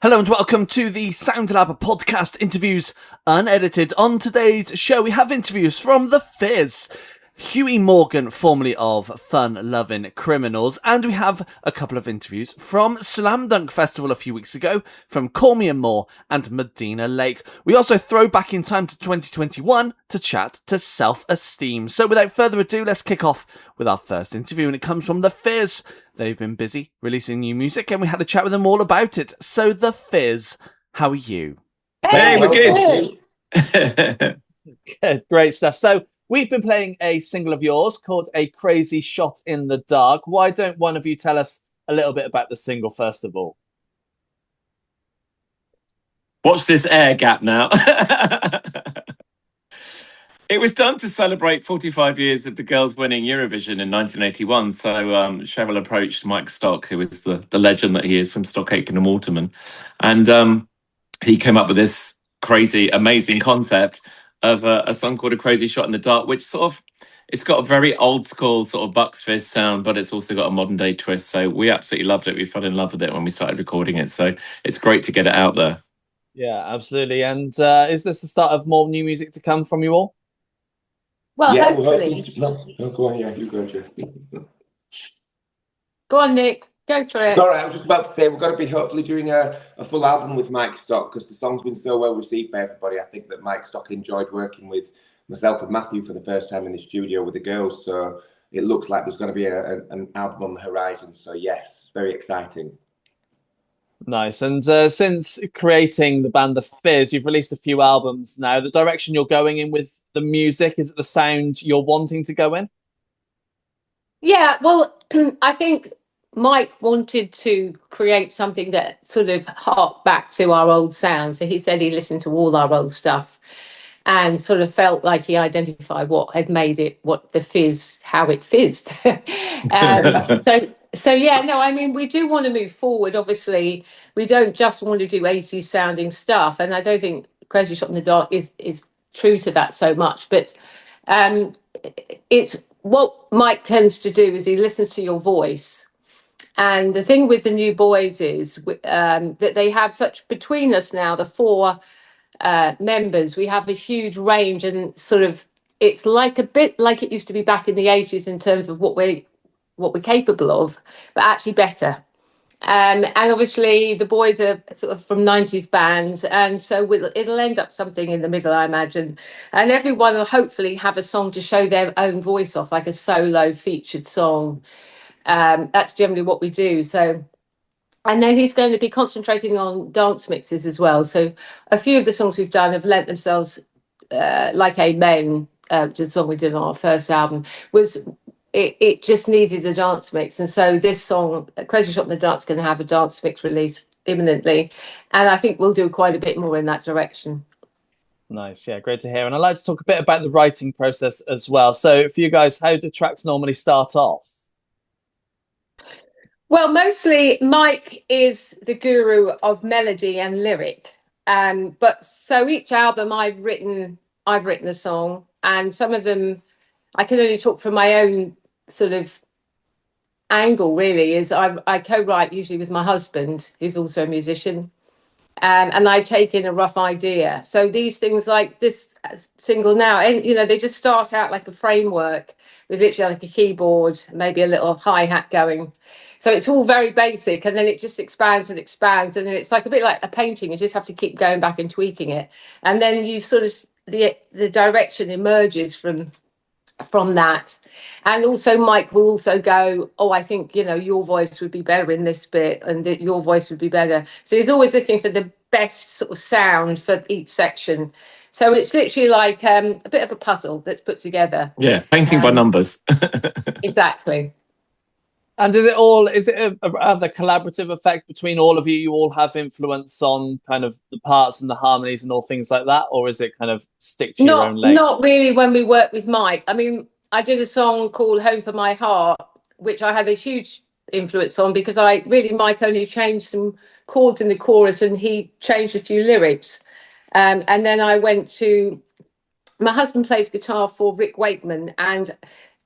Hello and welcome to the Sound Lab podcast interviews unedited. On today's show we have interviews from the Fizz, Huey Morgan, formerly of Fun Lovin' Criminals, and we have a couple of interviews from Slam Dunk Festival a few weeks ago, from Call Me Amour and Madina Lake. We also throw back in time to 2021 to chat to Self Esteem. So without further ado, let's kick off with our first interview, and it comes from the Fizz. They've been busy releasing new music and we had a chat with them all about it. So the Fizz, how are you? Hey, we're good. Good, great stuff. So we've been playing a single of yours called A Crazy Shot in the Dark. Why don't one of you tell us a little bit about the single first of all? Watch this air gap now. It was done to celebrate 45 years of the girls winning Eurovision in 1981. So Cheryl approached Mike Stock, who is the legend that he is from Stock Aitken and Waterman. And he came up with this crazy, amazing concept of a song called A Crazy Shot in the Dark, which it's got a very old school sort of Bucks Fizz sound, but it's also got a modern day twist. So we absolutely loved it. We fell in love with it when we started recording it. So it's great to get it out there. Yeah, absolutely. And is this the start of more new music to come from you all? Well, yeah, hopefully. No, go on, yeah, you go, Jeff. Go on, Nick. Go for it. Sorry, I was just about to say we're going to be hopefully doing a full album with Mike Stock because the song's been so well received by everybody. I think that Mike Stock enjoyed working with myself and Matthew for the first time in the studio with the girls. So it looks like there's going to be an album on the horizon. So yes, very exciting. Nice. And since creating the band The Fizz, you've released a few albums now. The direction you're going in with the music, is it the sound you're wanting to go in? Yeah, well, I think Mike wanted to create something that sort of harked back to our old sound. So he said he listened to all our old stuff and sort of felt like he identified what had made it, what the fizz, how it fizzed. So yeah, no, I mean, we do want to move forward. Obviously, we don't just want to do 80s sounding stuff. And I don't think Crazy Shot in the Dark is true to that so much. But it's what Mike tends to do is he listens to your voice. And the thing with the new boys is that they have such, between us now, the four members, we have a huge range and sort of, it's like a bit like it used to be back in the 80s in terms of what we're capable of, but actually better. And obviously the boys are sort of from 90s bands, and so it'll end up something in the middle, I imagine. And everyone will hopefully have a song to show their own voice off, like a solo featured song. That's generally what we do. So, and then he's going to be concentrating on dance mixes as well. So a few of the songs we've done have lent themselves, like Amen, which is a song we did on our first album, was it just needed a dance mix. And so this song, Crazy Shot in the Dark, is going to have a dance mix release imminently. And I think we'll do quite a bit more in that direction. Nice. Yeah, great to hear. And I'd like to talk a bit about the writing process as well. So for you guys, how do tracks normally start off? Well, mostly Mike is the guru of melody and lyric. But so each album I've written a song, and some of them I can only talk from my own sort of angle, really, is I co-write usually with my husband, who's also a musician. And I take in a rough idea. So these things like this single now, and they just start out like a framework with literally like a keyboard, maybe a little hi-hat going. So it's all very basic, and then it just expands and expands, and then it's like a bit like a painting. You just have to keep going back and tweaking it, and then you sort of the direction emerges from that. And also Mike will also go, oh, I think your voice would be better in this bit, and that your voice would be better. So he's always looking for the best sort of sound for each section. So it's literally like a bit of a puzzle that's put together. Yeah, painting by numbers. Exactly. And is it a rather collaborative effect between all of you? You all have influence on kind of the parts and the harmonies and all things like that? Or is it kind of stick to your own lane? Not really when we work with Mike. I mean, I did a song called Home for My Heart, which I had a huge influence on because Mike only changed some chords in the chorus and he changed a few lyrics. And then I went to, my husband plays guitar for Rick Wakeman, and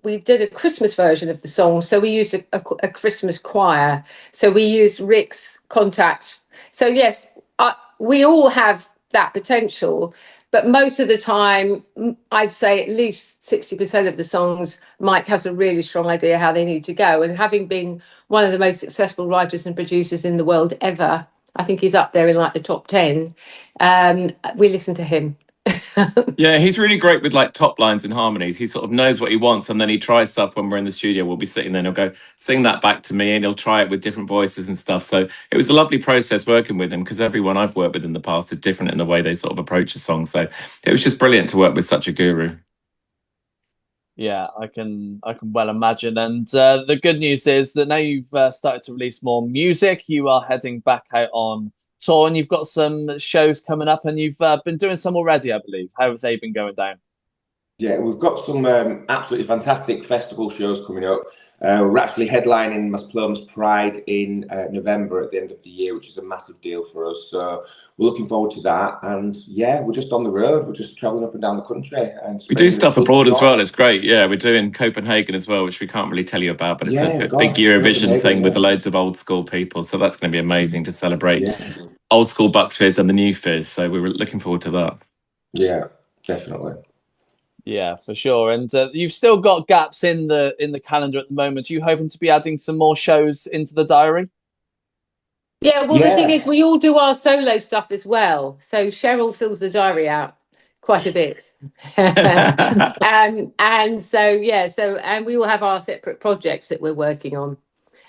we did a Christmas version of the song. So we used a Christmas choir. So we used Rick's contacts So yes, we all have that potential, but most of the time, I'd say at least 60% of the songs, Mike has a really strong idea how they need to go. And having been one of the most successful writers and producers in the world ever, I think he's up there in like the top 10. We listen to him. Yeah, he's really great with like top lines and harmonies. He sort of knows what he wants, and then he tries stuff when we're in the studio. We'll be sitting there and he'll go, sing that back to me, and he'll try it with different voices and stuff. So it was a lovely process working with him, because everyone I've worked with in the past is different in the way they sort of approach a song. So it was just brilliant to work with such a guru. Yeah, I can well imagine. And the good news is that now you've started to release more music, you are heading back out on tour, and you've got some shows coming up, and you've been doing some already, I believe. How have they been going down? Yeah, we've got some absolutely fantastic festival shows coming up. We're actually headlining Masploma's Pride in November at the end of the year, which is a massive deal for us. So we're looking forward to that. And yeah, we're just on the road. We're just traveling up and down the country. And We do stuff abroad as well. It's great. Yeah, we're doing Copenhagen as well, which we can't really tell you about, but it's a big Eurovision thing with loads of old school people. So that's going to be amazing to celebrate old school Bucks Fizz and the new Fizz. So we were looking forward to that. Yeah, definitely. Yeah, for sure. And you've still got gaps in the calendar at the moment. Are you hoping to be adding some more shows into the diary? Yeah, well, the thing is, we all do our solo stuff as well. So Cheryl fills the diary out quite a bit. And so, yeah, and we all have our separate projects that we're working on.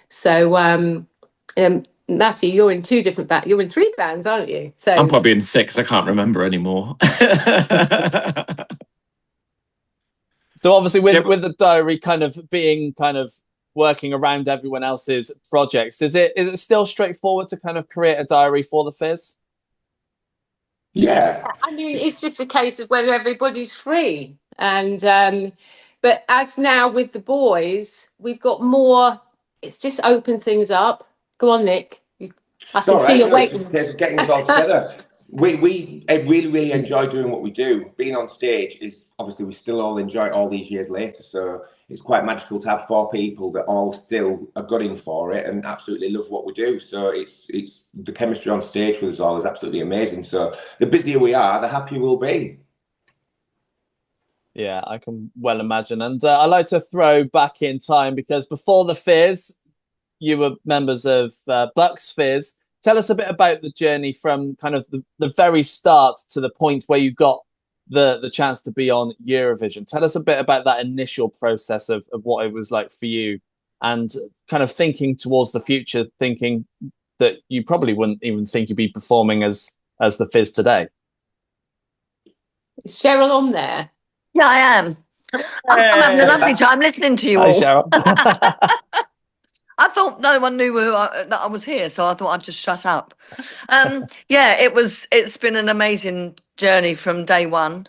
So, Matthew, you're in two different bands. You're in three bands, aren't you? So I'm probably in six. I can't remember anymore. So obviously with the diary kind of being kind of working around everyone else's projects, is it still straightforward to kind of create a diary for the Fizz? Yeah. I mean, it's just a case of whether everybody's free. And but as now with the boys, we've got more. It's just opened things up. Go on, Nick. I can see you're waiting. It's getting us all together. We really enjoy doing what we do. Being on stage is obviously, we still all enjoy it all these years later. So it's quite magical to have four people that all still are gunning for it and absolutely love what we do. So it's the chemistry on stage with us all is absolutely amazing. So the busier we are, the happier we'll be. Yeah, I can well imagine. And I like to throw back in time, because before the Fizz, you were members of Bucks Fizz. Tell us a bit about the journey from kind of the very start to the point where you got the chance to be on Eurovision. Tell us a bit about that initial process of what it was like for you, and kind of thinking towards the future, thinking that you probably wouldn't even think you'd be performing as the Fizz today. Is Cheryl on there? Yeah, I am. I'm having a lovely time listening to you Hi, all. Cheryl. I thought no one knew that I was here, so I thought I'd just shut up. Yeah, it's been an amazing journey from day one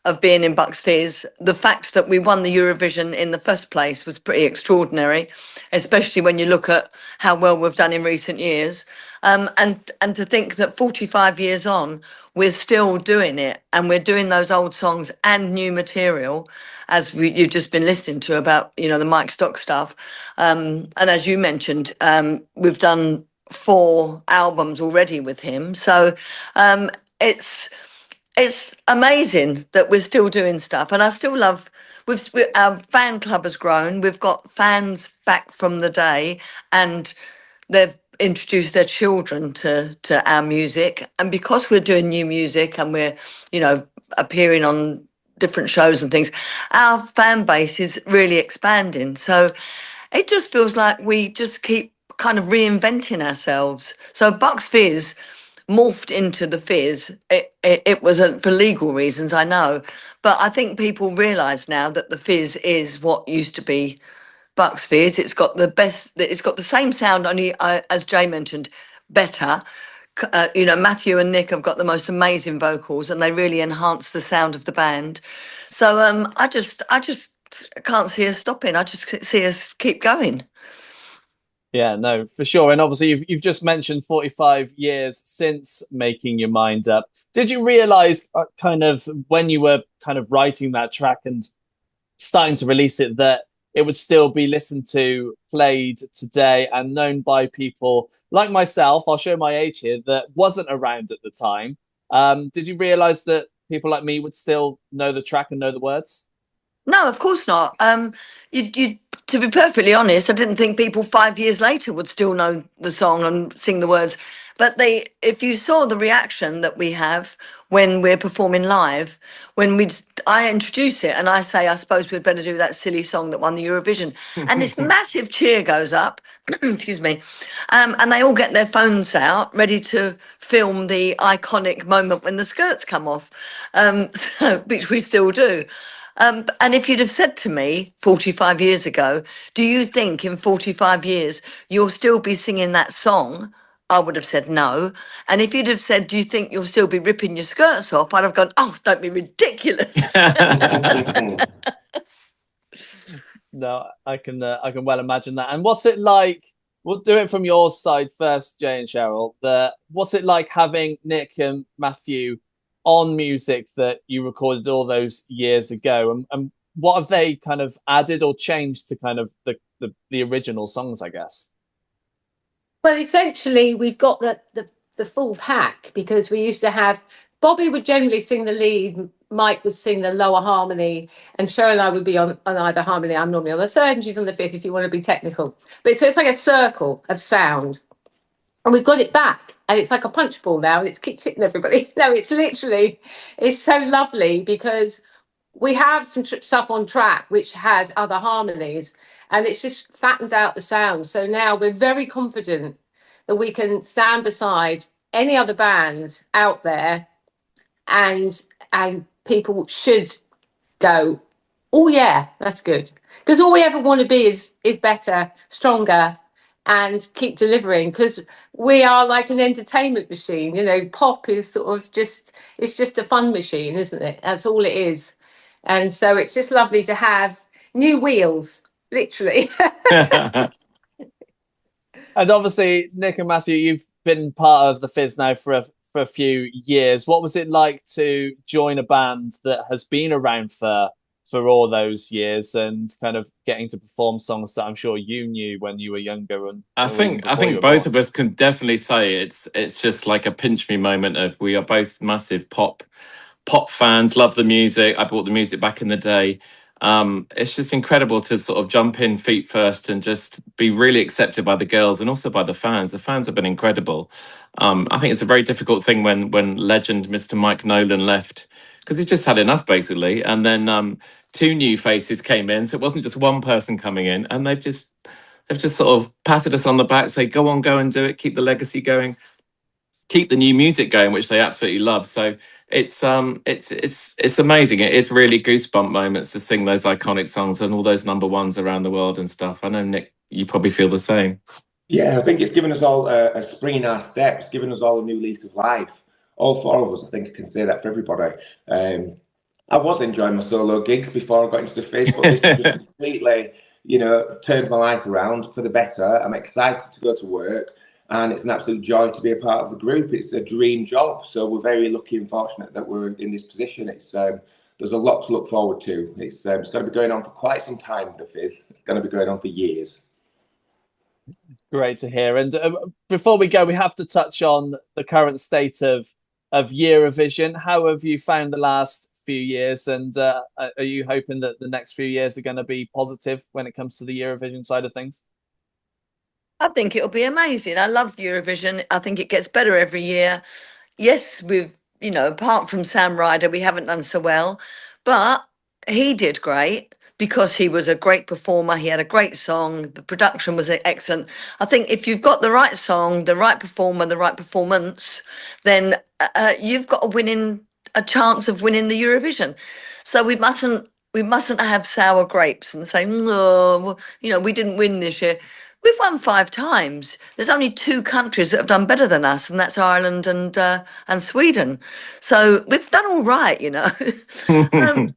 of being in Bucks Fizz. The fact that we won the Eurovision in the first place was pretty extraordinary, especially when you look at how well we've done in recent years. And to think that 45 years on, we're still doing it, and we're doing those old songs and new material, as you've just been listening to about, the Mike Stock stuff. And as you mentioned, we've done 4 albums already with him. So it's amazing that we're still doing stuff, and I still love. Our fan club has grown. We've got fans back from the day, and they've introduced their children to our music. And because we're doing new music and we're, appearing on different shows and things, our fan base is really expanding. So it just feels like we just keep kind of reinventing ourselves. So Bucks Fizz morphed into the Fizz. It was for legal reasons, I know, but I think people realise now that the Fizz is what used to be Bucks Fizz. It's got the best. It's got the same sound, only as Jay mentioned, better. Matthew and Nick have got the most amazing vocals, and they really enhance the sound of the band. So I just can't see us stopping. I just see us keep going. Yeah, no, for sure. And obviously, you've just mentioned 45 years since making your mind up. Did you realise kind of when you were kind of writing that track and starting to release it that it would still be listened to, played today, and known by people like myself, I'll show my age here, that wasn't around at the time. Did you realise that people like me would still know the track and know the words? No, of course not. To be perfectly honest, I didn't think people 5 years later would still know the song and sing the words. But if you saw the reaction that we have when we're performing live, I introduce it and I say, I suppose we'd better do that silly song that won the Eurovision, and this massive cheer goes up. Excuse me, and they all get their phones out, ready to film the iconic moment when the skirts come off, which we still do. And if you'd have said to me 45 years ago, do you think in 45 years you'll still be singing that song? I would have said no. And if you'd have said, do you think you'll still be ripping your skirts off? I'd have gone, oh, don't be ridiculous. No, I can well imagine that. And what's it like? We'll do it from your side first, Jay and Cheryl. What's it like having Nick and Matthew on music that you recorded all those years ago, and what have they kind of added or changed to kind of the original songs, I guess? Well, essentially, we've got the full pack, because we used to have Bobby would generally sing the lead, Mike would sing the lower harmony, and Cheryl and I would be on either harmony. I'm normally on the third, and she's on the fifth, if you want to be technical. But so it's like a circle of sound. And we've got it back, and it's like a punch ball now, and it's keeps hitting everybody. No, it's so lovely, because we have some stuff on track which has other harmonies, and it's just fattened out the sound. So now we're very confident that we can stand beside any other bands out there, and people should go, oh yeah, that's good. Because all we ever want to be is better, stronger, and keep delivering, because we are like an entertainment machine. Pop is sort of it's just a fun machine, isn't it? That's all it is. And so it's just lovely to have new wheels, literally. And obviously, Nick and Matthew, you've been part of the Fizz now for a few years. What was it like to join a band that has been around for all those years, and kind of getting to perform songs that I'm sure you knew when you were younger? And I think both of us can definitely say it's just like a pinch me moment of, we are both massive pop fans, love the music. I bought the music back in the day. It's just incredible to sort of jump in feet first and just be really accepted by the girls and also by the fans. The fans have been incredible. I think it's a very difficult thing when legend Mr. Mike Nolan left, because he just had enough, basically. And then two new faces came in, so it wasn't just one person coming in, and they've just sort of patted us on the back, say, go and do it, keep the legacy going, keep the new music going, which they absolutely love. So it's amazing. It is really goosebump moments to sing those iconic songs and all those number ones around the world and stuff. I know, Nick, you probably feel the same. Yeah, I think it's given us all a spring in our steps, given us all a new lease of life. All four of us, I think I can say that for everybody. I was enjoying my solo gigs before I got into the Fizz, but this just completely, turned my life around for the better. I'm excited to go to work, and it's an absolute joy to be a part of the group. It's a dream job, so we're very lucky and fortunate that we're in this position. It's there's a lot to look forward to. It's going to be going on for quite some time, the Fizz. It's going to be going on for years. Great to hear. And before we go, we have to touch on the current state of Eurovision. How have you found the last few years, and are you hoping that the next few years are going to be positive when it comes to the Eurovision side of things? I think it'll be amazing. I love Eurovision. I think it gets better every year. Yes, apart from Sam Ryder, we haven't done so well, but he did great because he was a great performer. He had a great song. The production was excellent. I think if you've got the right song, the right performer, the right performance, then you've got a chance of winning the Eurovision. So we mustn't have sour grapes and say, no, we didn't win this year. We've won 5 times. There's only 2 countries that have done better than us, and that's Ireland and Sweden. So we've done all right, and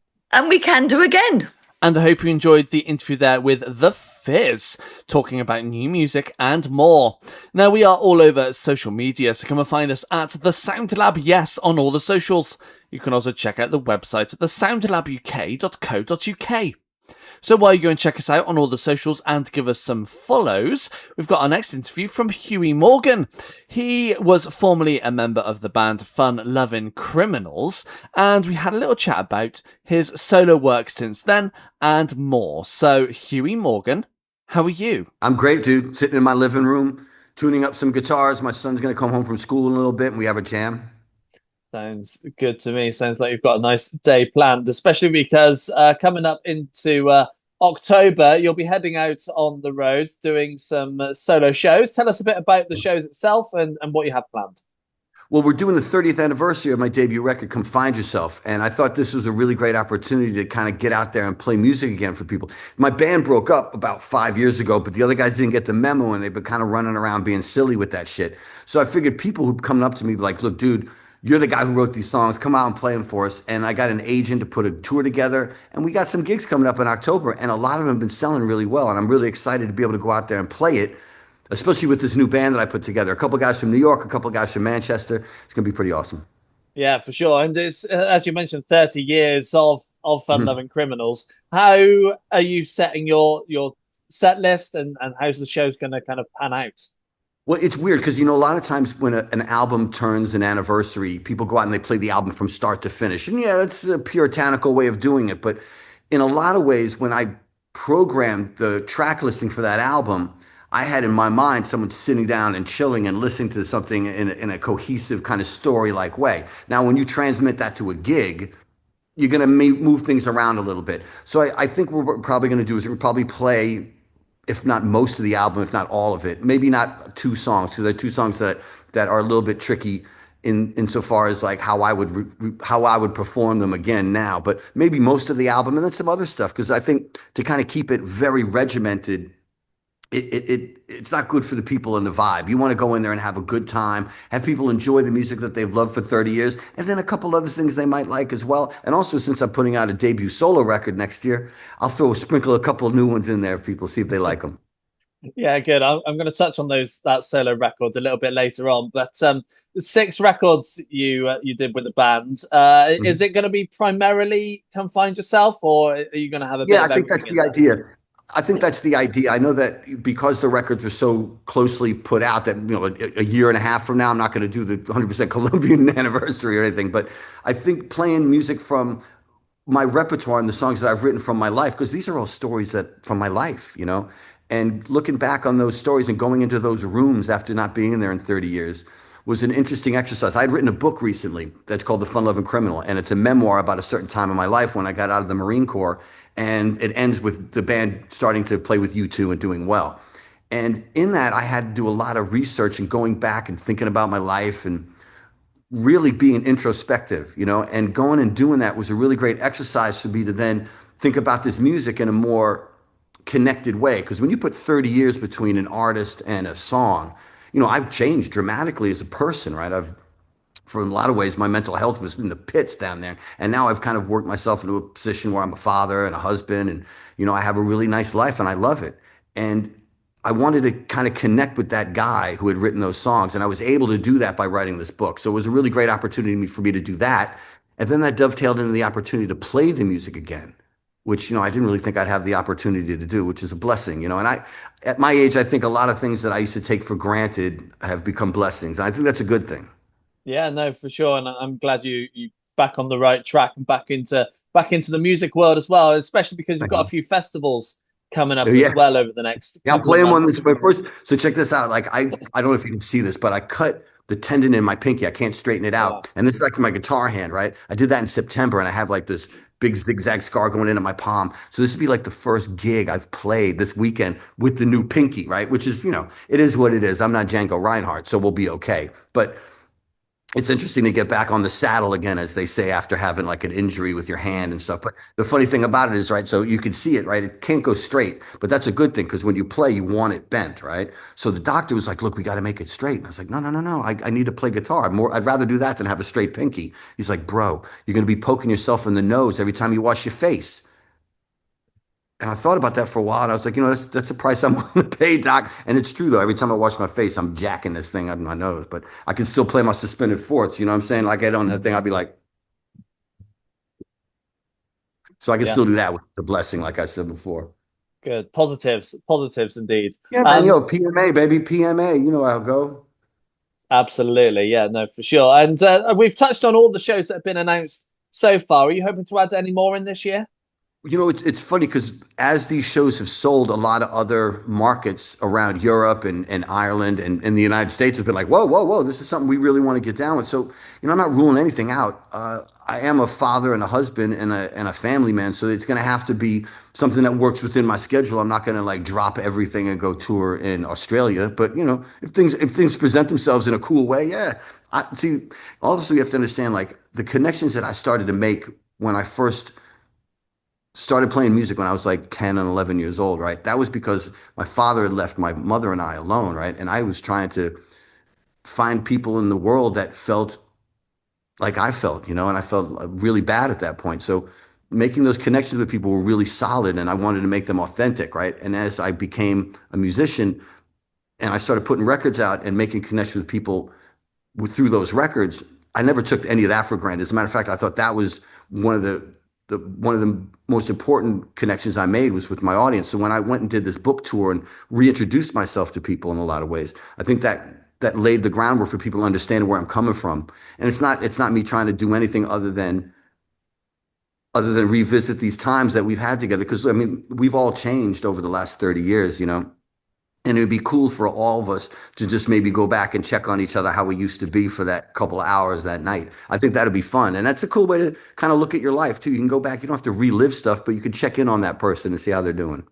we can do again. And I hope you enjoyed the interview there with The Fizz, talking about new music and more. Now, we are all over social media, so come and find us at The Sound Lab, yes, on all the socials. You can also check out the website at thesoundlabuk.co.uk. So while you go and check us out on all the socials and give us some follows, we've got our next interview from Huey Morgan. He was formerly a member of the band Fun Lovin' Criminals, and we had a little chat about his solo work since then and more. So Huey Morgan, how are you? I'm great, dude. Sitting in my living room, tuning up some guitars. My son's going to come home from school in a little bit and we have a jam. Sounds good to me. Sounds like you've got a nice day planned, especially because coming up into October, you'll be heading out on the road doing some solo shows. Tell us a bit about the shows itself and what you have planned. Well, we're doing the 30th anniversary of my debut record, Come Find Yourself. And I thought this was a really great opportunity to kind of get out there and play music again for people. My band broke up about 5 years ago, but the other guys didn't get the memo and they've been kind of running around being silly with that shit. So I figured people who come up to me like, look, dude, you're the guy who wrote these songs. Come out and play them for us. And I got an agent to put a tour together. And we got some gigs coming up in October. And a lot of them have been selling really well. And I'm really excited to be able to go out there and play it, especially with this new band that I put together. A couple guys from New York, a couple guys from Manchester. It's going to be pretty awesome. Yeah, for sure. And it's, as you mentioned, 30 years of Fun Loving Criminals. How are you setting your set list and how's the show's going to kind of pan out? Well, it's weird because, a lot of times when an album turns an anniversary, people go out and they play the album from start to finish. And yeah, that's a puritanical way of doing it. But in a lot of ways, when I programmed the track listing for that album, I had in my mind someone sitting down and chilling and listening to something in a cohesive kind of story-like way. Now, when you transmit that to a gig, you're going to move things around a little bit. So I think what we're probably going to do is we'll probably play, if not most of the album, if not all of it, maybe not 2 songs. So there are 2 songs that are a little bit tricky insofar as like how I would perform them again now, but maybe most of the album and then some other stuff. Because I think to kind of keep it very regimented, it's not good for the people and the vibe. You want to go in there and have a good time, have people enjoy the music that they've loved for 30 years, and then a couple other things they might like as well. And also, since I'm putting out a debut solo record next year, I'll sprinkle a couple of new ones in there for people, see if they like them. Yeah, good. I'm going to touch on that solo record a little bit later on, but 6 records you did with the band. Is it going to be primarily Come Find Yourself, or are you going to have a bit of everything? I think that's the idea. I know that because the records were so closely put out that, a year and a half from now, I'm not going to do the 100% Colombian anniversary or anything. But I think playing music from my repertoire and the songs that I've written from my life, because these are all stories from my life, and looking back on those stories and going into those rooms after not being there in 30 years was an interesting exercise. I'd written a book recently that's called The Fun Loving Criminal, and it's a memoir about a certain time in my life when I got out of the Marine Corps. And it ends with the band starting to play with U2 and doing well. And in that, I had to do a lot of research and going back and thinking about my life and really being introspective, and going and doing that was a really great exercise for me to then think about this music in a more connected way. Because when you put 30 years between an artist and a song, I've changed dramatically as a person, right? For a lot of ways, my mental health was in the pits down there. And now I've kind of worked myself into a position where I'm a father and a husband and, I have a really nice life and I love it. And I wanted to kind of connect with that guy who had written those songs. And I was able to do that by writing this book. So it was a really great opportunity for me to do that. And then that dovetailed into the opportunity to play the music again, which, I didn't really think I'd have the opportunity to do, which is a blessing, and at my age, I think a lot of things that I used to take for granted have become blessings. And I think that's a good thing. Yeah, no, for sure, and I'm glad you back on the right track and back into the music world as well, especially because you've got a few festivals coming up as well over the next. Yeah, I'm playing one this first. So check this out. Like I don't know if you can see this, but I cut the tendon in my pinky. I can't straighten it out, and this is like my guitar hand, right? I did that in September, and I have like this big zigzag scar going into my palm. So this would be like the first gig I've played this weekend with the new pinky, right? Which is, it is what it is. I'm not Django Reinhardt, so we'll be okay. But it's interesting to get back on the saddle again, as they say, after having like an injury with your hand and stuff. But the funny thing about it is, right, so you can see it, right? It can't go straight, but that's a good thing because when you play, you want it bent, right? So the doctor was like, look, we got to make it straight. And I was like, no. I need to play guitar. I'd rather do that than have a straight pinky. He's like, bro, you're going to be poking yourself in the nose every time you wash your face. And I thought about that for a while, and I was like, that's the price I'm willing to pay, doc. And it's true, though. Every time I wash my face, I'm jacking this thing out of my nose. But I can still play my suspended fourths, you know what I'm saying? Like, I don't know that thing, I'd be like. So I can Yeah, still do that with the blessing, like I said before. good. Positives indeed. Yeah, man, yo, PMA, baby, PMA. You know how it go. Absolutely. Yeah, no, for sure. And we've touched on all the shows that have been announced so far. Are you hoping to add any more in this year? You know, it's funny because as these shows have sold, a lot of other markets around Europe and Ireland and the United States have been like, whoa, whoa, whoa, this is something we really want to get down with. So, you know, I'm not ruling anything out. I am a father and a husband and a family man, so it's going to have to be something that works within my schedule. I'm not going to like drop everything and go tour in Australia. But you know, if things present themselves in a cool way, yeah. I see. Also, you have to understand like the connections that I started to make when I first started playing music when I was like 10 and 11 years old, right? That was because my father had left my mother and I alone, right? And I was trying to find people in the world that felt like I felt, you know, and I felt really bad at that point. So making those connections with people were really solid and I wanted to make them authentic, right? And as I became a musician and I started putting records out and making connections with people through those records, I never took any of that for granted. As a matter of fact, I thought that was one of the most important connections I made was with my audience. So when I went and did this book tour and reintroduced myself to people in a lot of ways, I think that laid the groundwork for people to understand where I'm coming from. And it's not me trying to do anything other than revisit these times that we've had together. Because I mean, we've all changed over the last 30 years, you know. And it would be cool for all of us to just maybe go back and check on each other how we used to be for that couple of hours that night. I think that'd be fun. And that's a cool way to kind of look at your life too. You can go back, you don't have to relive stuff, but you can check in on that person and see how they're doing.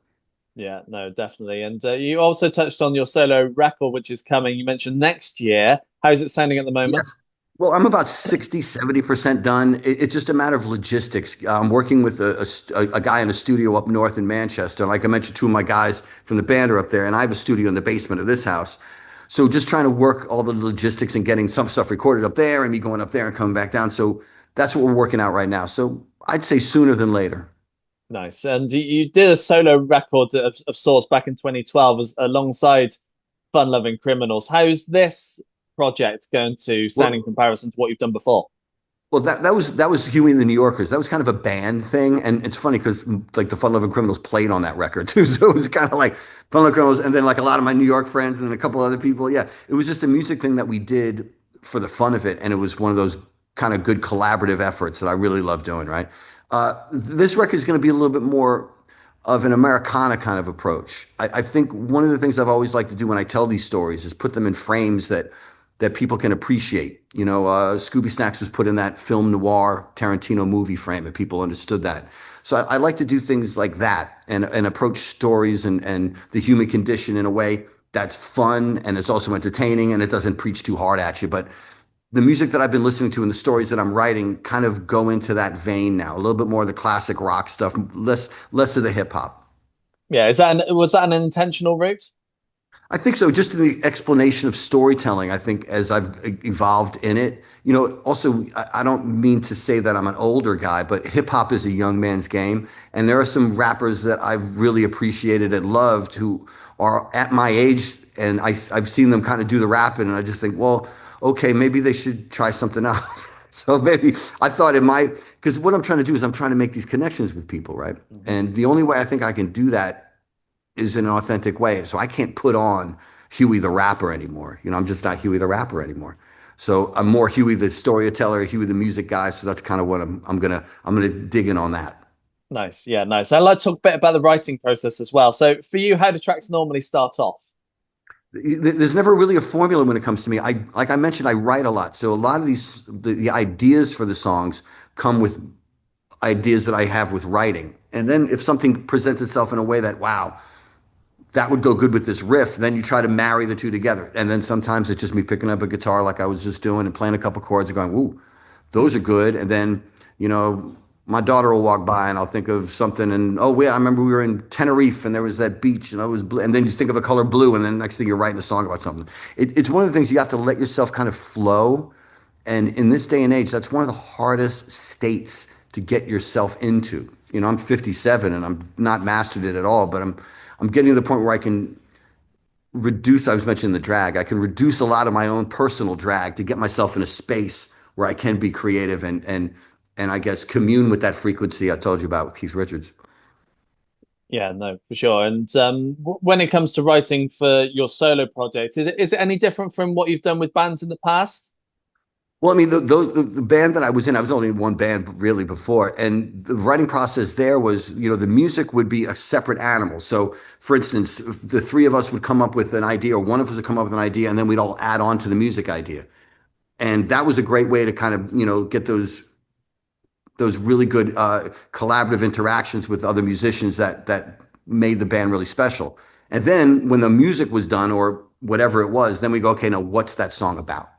Yeah, no, definitely. And you also touched on your solo record, which is coming. You mentioned next year. How's it sounding at the moment? Yes. Well, I'm about 60, 70% done. It's just a matter of logistics. I'm working with a guy in a studio up north in Manchester. Like I mentioned, two of my guys from the band are up there, and I have a studio in the basement of this house. So just trying to work all the logistics and getting some stuff recorded up there and me going up there and coming back down. So that's what we're working out right now. So I'd say sooner than later. Nice. And you did a solo record of sorts back in 2012 alongside Fun Loving Criminals. How's this project going to sound in Well, comparison to what you've done before? Well, that was Huey and the New Yorkers. That was kind of a band thing, and it's funny because like the Fun Loving Criminals played on that record too. So it was kind of like Fun Loving Criminals, and then like a lot of my New York friends and a couple other people. Yeah, it was just a music thing that we did for the fun of it, and it was one of those kind of good collaborative efforts that I really love doing. Right, this record is going to be a little bit more of an Americana kind of approach. I think one of the things I've always liked to do when I tell these stories is put them in frames that people can appreciate. You know, Scooby Snacks was put in that film noir Tarantino movie frame, and people understood that. So I like to do things like that and approach stories and the human condition in a way that's fun and it's also entertaining and it doesn't preach too hard at you. But the music that I've been listening to and the stories that I'm writing kind of go into that vein now. A little bit more of the classic rock stuff, less of the hip hop. Yeah, was that an intentional route? I think so. Just in the explanation of storytelling, I think as I've evolved in it, you know, also, I don't mean to say that I'm an older guy, but hip hop is a young man's game. And there are some rappers that I've really appreciated and loved who are at my age. And I've seen them kind of do the rapping. And I just think, well, okay, maybe they should try something else. So maybe I thought it might, because what I'm trying to do is I'm trying to make these connections with people, right? And the only way I think I can do that is in an authentic way. So I can't put on Huey the rapper anymore. You know, I'm just not Huey the rapper anymore. So I'm more Huey the storyteller, Huey the music guy. So that's kind of what I'm gonna dig in on that. Nice. Yeah, nice. I'd like to talk a bit about the writing process as well. So for you, how do tracks normally start off? There's never really a formula when it comes to me. Like I mentioned, I write a lot. So a lot of the ideas for the songs come with ideas that I have with writing. And then if something presents itself in a way that, wow, that would go good with this riff. Then you try to marry the two together. And then sometimes it's just me picking up a guitar like I was just doing and playing a couple chords and going, ooh, those are good. And then, you know, my daughter will walk by and I'll think of something and, oh, yeah, I remember we were in Tenerife and there was that beach and I was blue. And then you think of a color blue and then next thing you're writing a song about something. It's one of the things you have to let yourself kind of flow. And in this day and age, that's one of the hardest states to get yourself into. You know, I'm 57 and I'm not mastered it at all, but I'm getting to the point where I can reduce, I was mentioning the drag, I can reduce a lot of my own personal drag to get myself in a space where I can be creative and I guess commune with that frequency I told you about with Keith Richards. Yeah, no, for sure. And when it comes to writing for your solo project, is it any different from what you've done with bands in the past? Well, I mean, the band that I was in, I was only in one band really before, and the writing process there was, the music would be a separate animal. So, for instance, the three of us would come up with an idea, or one of us would come up with an idea, and then we'd all add on to the music idea. And that was a great way to kind of, get those really good collaborative interactions with other musicians that made the band really special. And then when the music was done or whatever it was, then we go, okay, now what's that song about?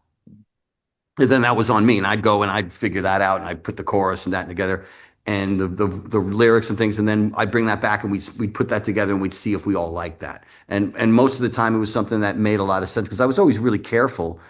And then that was on me, and I'd go and I'd figure that out, and I'd put the chorus and that together, and the lyrics and things, and then I'd bring that back, and we'd put that together, and we'd see if we all liked that. And most of the time, it was something that made a lot of sense because I was always really careful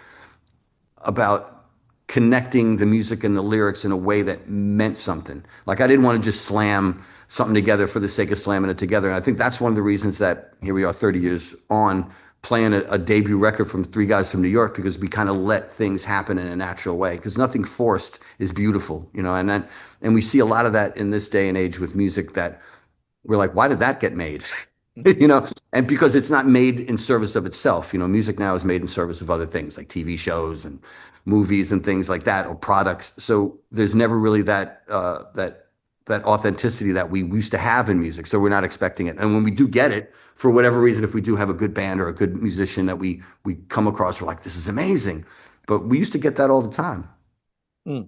about connecting the music and the lyrics in a way that meant something. Like I didn't want to just slam something together for the sake of slamming it together. And I think that's one of the reasons that here we are 30 years on playing a debut record from three guys from New York, because we kind of let things happen in a natural way, because nothing forced is beautiful, and we see a lot of that in this day and age with music that we're like, why did that get made? And because it's not made in service of itself. Music now is made in service of other things like TV shows and movies and things like that, or products. So there's never really that authenticity that we used to have in music. So we're not expecting it. And when we do get it, for whatever reason, if we do have a good band or a good musician that we come across, we're like, this is amazing. But we used to get that all the time.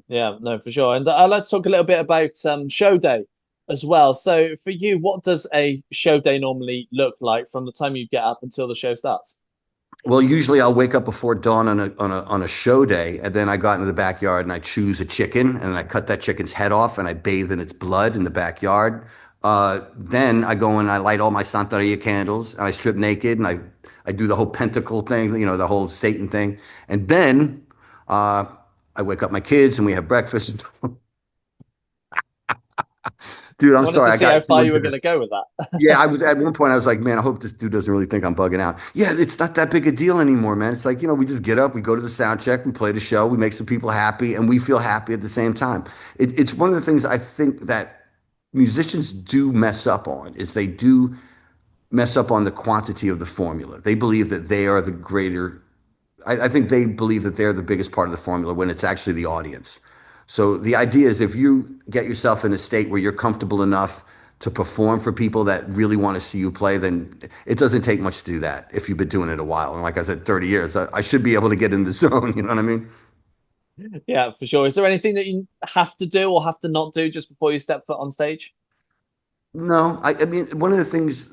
Yeah, no, for sure. And I'd like to talk a little bit about show day as well. So for you, what does a show day normally look like from the time you get up until the show starts? Well, usually I'll wake up before dawn on a show day, and then I go out into the backyard and I choose a chicken, and I cut that chicken's head off and I bathe in its blood in the backyard. Then I go and I light all my Santeria candles, and I strip naked, and I do the whole pentacle thing, the whole Satan thing, and then I wake up my kids and we have breakfast. Dude, I'm Wanted sorry. to see how far you were going to go with that. Yeah, I was at one point. I was like, man, I hope this dude doesn't really think I'm bugging out. Yeah, it's not that big a deal anymore, man. It's like, we just get up, we go to the sound check, we play the show, we make some people happy, and we feel happy at the same time. It's one of the things I think that musicians do mess up on, is they do mess up on the quantity of the formula. They believe that they are the greater. I think they believe that they're the biggest part of the formula when it's actually the audience. So the idea is, if you get yourself in a state where you're comfortable enough to perform for people that really want to see you play, then it doesn't take much to do that if you've been doing it a while. And like I said, 30 years, I should be able to get in the zone. You know what I mean? Yeah, for sure. Is there anything that you have to do or have to not do just before you step foot on stage? No, I mean, one of the things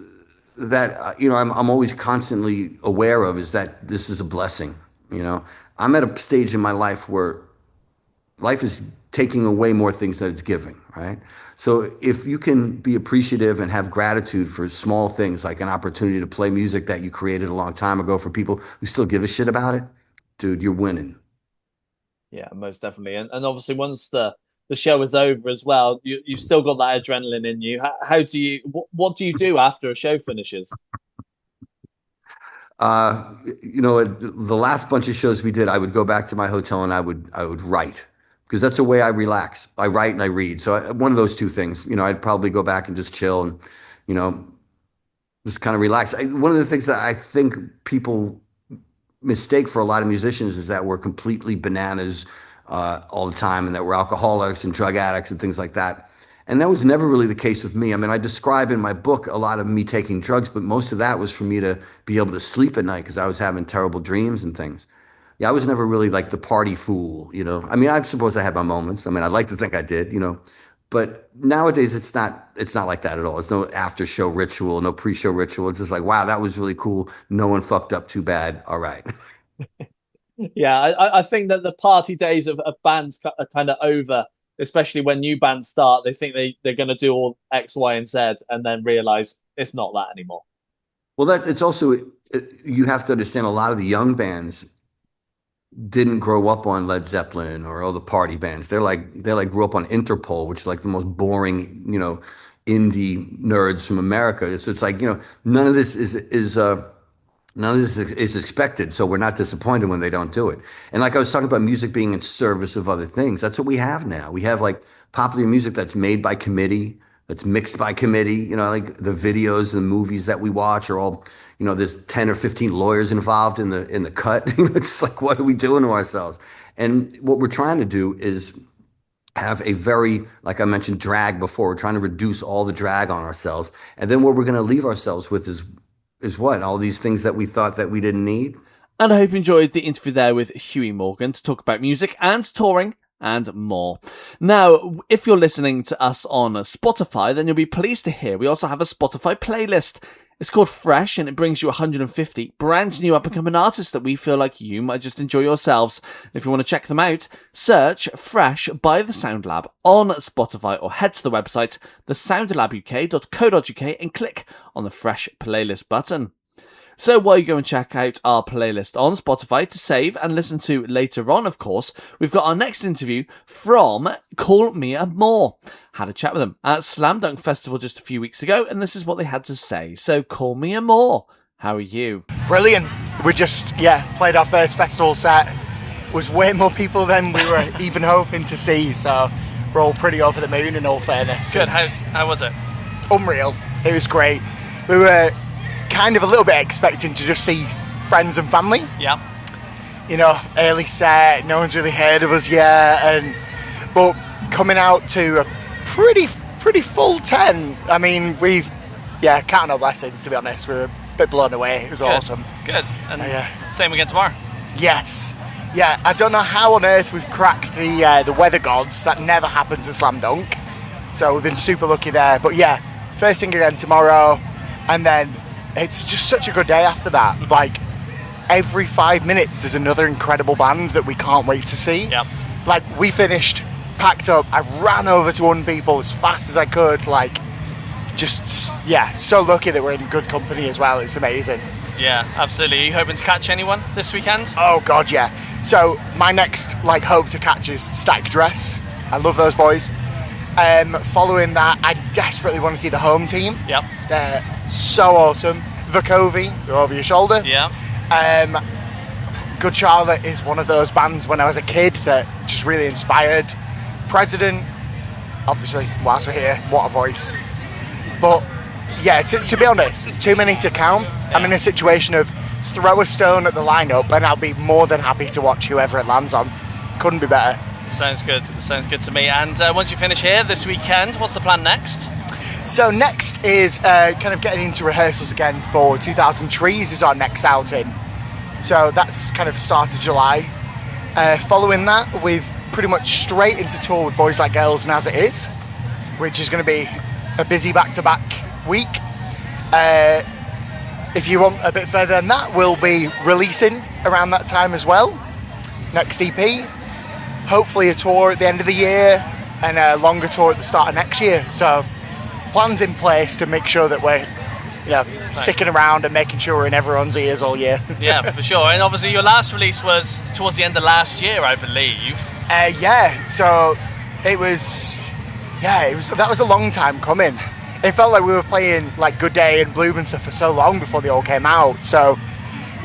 that, I'm always constantly aware of is that this is a blessing. I'm at a stage in my life where life is taking away more things than it's giving, right? So if you can be appreciative and have gratitude for small things, like an opportunity to play music that you created a long time ago for people who still give a shit about it, dude, you're winning. Yeah, most definitely. And obviously once the show is over as well, you've still got that adrenaline in you. How do you, what do you do after a show finishes? The last bunch of shows we did, I would go back to my hotel and I would write, because that's a way I relax. I write and I read. So one of those two things, I'd probably go back and just chill and, just kind of relax. One of the things that I think people mistake for a lot of musicians is that we're completely bananas all the time, and that we're alcoholics and drug addicts and things like that. And that was never really the case with me. I mean, I describe in my book a lot of me taking drugs, but most of that was for me to be able to sleep at night because I was having terrible dreams and things. Yeah, I was never really like the party fool. I mean, I suppose I had my moments. I mean, I'd like to think I did, but nowadays it's not like that at all. There's no after show ritual, no pre-show ritual. It's just like, wow, that was really cool. No one fucked up too bad. All right. Yeah, I think that the party days of bands are kind of over, especially when new bands start. They think they're going to do all X, Y, and Z, and then realize it's not that anymore. Well, it's also, you have to understand, a lot of the young bands didn't grow up on Led Zeppelin or all the party bands. They grew up on Interpol, which is like the most boring, indie nerds from America. So it's like, none of this is None of this is expected, so we're not disappointed when they don't do it. And like I was talking about music being in service of other things, that's what we have now. We have like popular music that's made by committee, that's mixed by committee. Like the videos and the movies that we watch are all, there's 10 or 15 lawyers involved in the cut. It's like, what are we doing to ourselves? And what we're trying to do is have a very, like I mentioned, drag before. We're trying to reduce all the drag on ourselves. And then what we're going to leave ourselves with is what? All these things that we thought that we didn't need. And I hope you enjoyed the interview there with Huey Morgan to talk about music and touring and more. Now, if you're listening to us on Spotify, then you'll be pleased to hear we also have a Spotify playlist. It's called Fresh, and it brings you 150 brand new up-and-coming artists that we feel like you might just enjoy yourselves. If you want to check them out, search Fresh by The Sound Lab on Spotify or head to the website thesoundlabuk.co.uk and click on the Fresh playlist button. So while you go and check out our playlist on Spotify to save and listen to later on, of course, we've got our next interview from Call Me Amour. Had a chat with them at Slam Dunk Festival just a few weeks ago, and this is what they had to say. So Call Me Amour, how are you? Brilliant. We just, played our first festival set. It was way more people than we were even hoping to see, so we're all pretty over the moon in all fairness. Good. How was it? Unreal. It was great. We were kind of a little bit expecting to just see friends and family. Yeah. Early set, no one's really heard of us yet, but coming out to a pretty full tent. I mean, counting our blessings, to be honest. We were a bit blown away. It was awesome. Good. And same again tomorrow? Yes. Yeah, I don't know how on earth we've cracked the weather gods. That never happens at Slam Dunk. So we've been super lucky there. But first thing again tomorrow, and then it's just such a good day after that. Like, every 5 minutes there's another incredible band that we can't wait to see. Yep. Like, we finished, packed up, I ran over to one people as fast as I could. Like, so lucky that we're in good company as well. It's amazing. Yeah, absolutely. Are you hoping to catch anyone this weekend? Oh God, yeah. So my next hope to catch is Static Dress. I love those boys. Following that, I desperately want to see the home team. Yep. They're so awesome. Vakovi, they're over your shoulder. Yeah. Good Charlotte is one of those bands when I was a kid that just really inspired. President, obviously, whilst we're here, what a voice. But to be honest, too many to count. Yeah. I'm in a situation of throw a stone at the lineup and I'll be more than happy to watch whoever it lands on. Couldn't be better. Sounds good. Sounds good to me. And once you finish here this weekend, what's the plan next? So next is kind of getting into rehearsals again for 2000 Trees is our next outing. So that's kind of start of July. Following that, we've pretty much straight into tour with Boys Like Girls and As It Is, which is going to be a busy back-to-back week. If you want a bit further than that, we'll be releasing around that time as well. Next EP. Hopefully a tour at the end of the year and a longer tour at the start of next year. So plans in place to make sure that we're sticking around and making sure we're in everyone's ears all year. Yeah, for sure. And obviously your last release was towards the end of last year, I believe. So it was that was a long time coming. It felt like we were playing like Good Day and Bloom and stuff for so long before they all came out. So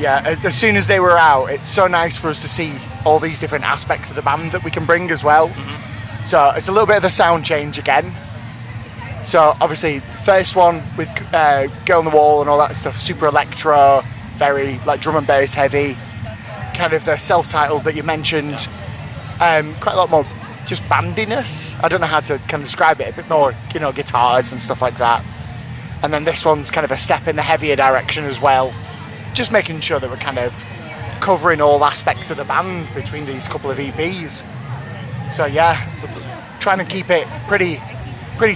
as soon as they were out, it's so nice for us to see all these different aspects of the band that we can bring as well. Mm-hmm. So it's a little bit of a sound change again. So obviously, first one with Girl on the Wall and all that stuff, super electro, very like drum and bass heavy, kind of the self-titled that you mentioned, quite a lot more just bandiness. I don't know how to kind of describe it, a bit more, guitars and stuff like that. And then this one's kind of a step in the heavier direction as well, just making sure that we're kind of covering all aspects of the band between these couple of EPs. So we're trying to keep it pretty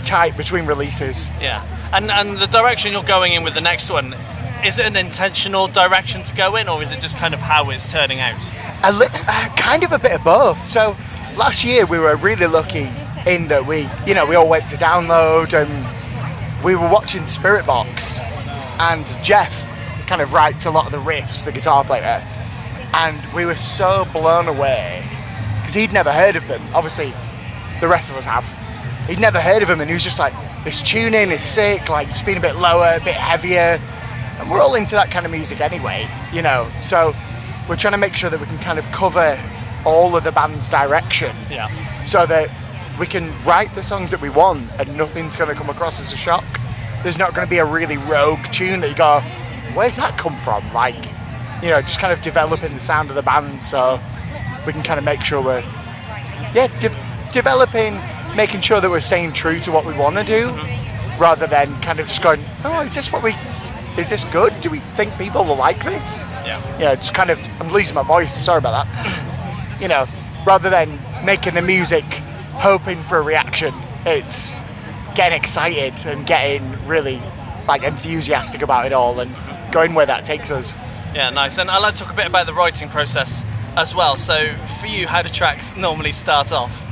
tight between releases. Yeah, and the direction you're going in with the next one, is it an intentional direction to go in, or is it just kind of how it's turning out? Kind of a bit of both. So last year we were really lucky in that we all went to download and we were watching Spirit Box, and Jeff kind of writes a lot of the riffs, the guitar player, and we were so blown away because he'd never heard of them. Obviously, the rest of us have. He'd never heard of him, and he was just like, this tuning is sick, like it's been a bit lower, a bit heavier. And we're all into that kind of music anyway, you know. So we're trying to make sure that we can kind of cover all of the band's direction, so that we can write the songs that we want and nothing's going to come across as a shock. There's not going to be a really rogue tune that you go, where's that come from? Like, you know, just kind of developing the sound of the band so we can kind of make sure we're developing, making sure that we're staying true to what we want to do, rather than kind of just going, oh, is this good? Do we think people will like this? Yeah, it's kind of, I'm losing my voice, sorry about that. You know, rather than making the music hoping for a reaction, it's getting excited and getting really like enthusiastic about it all and going where that takes us. Yeah, nice. And I'd like to talk a bit about the writing process as well. So for you, how do tracks normally start off?